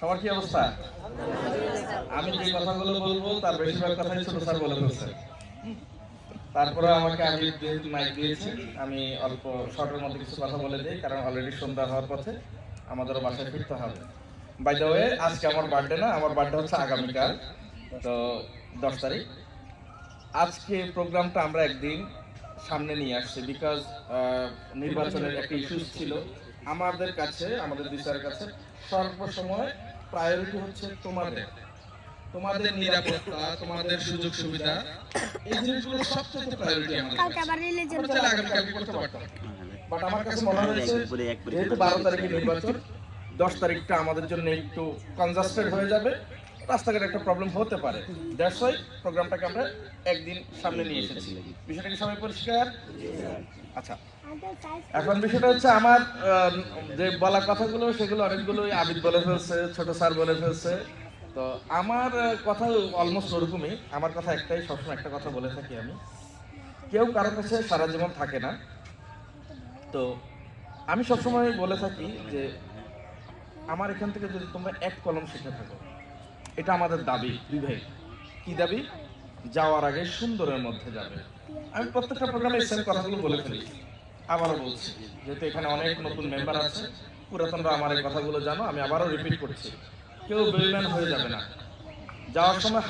সবার কি অবস্থা? আমি যে কথাগুলো বলবো তার বেশিরভাগ কথাই ছোট স্যার বলে ফেলছে। তারপরে আমাকে আমি যেহেতু মাইক দিয়েছি, আমি অল্প শর্টের মধ্যে কিছু কথা বলে দিই, কারণ অলরেডি সন্ধ্যা হওয়ার পথে আমাদেরও বাসায় ফিরতে হবে। বাই দ্য ওয়ে, আজকে আমার বার্থডে না, আমার বার্থডে হচ্ছে আগামীকাল, তো 10 তারিখ। আজকে প্রোগ্রামটা আমরা একদিন সামনে নিয়ে আসছি, বিকজ নির্বাচনের একটা ইস্যুস ছিল আমাদের কাছে, আমাদের বিচারের কাছে। সর্বসময় প্রায়োরিটি হচ্ছে তোমাদের তোমাদের নিরাপত্তা, তোমাদের সুযোগ সুবিধা, এই জিনিসগুলো সবচেয়ে প্রায়োরিটি আমাদের কাছে। আমরা চাইলে আগামীকালকে করতে পারতাম, বাট আমার কাছে মনে হয়েছে যেহেতু 12 তারিখে নির্বাচন, 10 তারিখটা আমাদের জন্য একটু কনজাস্টেড হয়ে যাবে, রাস্তাঘাটে একটা প্রবলেম হতে পারে। দ্যাটস ওয়াই প্রোগ্রামটাকে আমরা একদিন সামনে নিয়ে এসেছি। বিষয়টা কি সবাই পরিষ্কার? আচ্ছা, এখন বিষয়টা হচ্ছে আমার যে বলা কথাগুলো সেগুলো অনেকগুলোই আবিদ বলে ফেলছে, ছোট স্যার বলে ফেলছে। তো আমার কথা অলমোস্ট ওরকমই। আমার কথা একটাই, সবসময় একটা কথা বলে থাকি আমি, কেউ কারোর কাছে সারা জীবন থাকে না। তো আমি সবসময় বলে থাকি যে আমার এখান থেকে যদি তোমরা এক কলম শিখে থাকো, এটা আমাদের দাবি। দুই ভাই, কি দাবি? যাওয়ার আগে সুন্দরের মধ্যে যাবে। আমি প্রত্যেকটা প্রোগ্রামে সেম কথাগুলো বলে ফেলি, আবারও বলছি, যেহেতু এখানে অনেক নতুন মেম্বার আছে, পুরাতনরা আমার এই কথাগুলো জানো, আমি আবারও রিপিট করছি, কেউ বেইমান হয়ে যাবে না। যাওয়ার সময়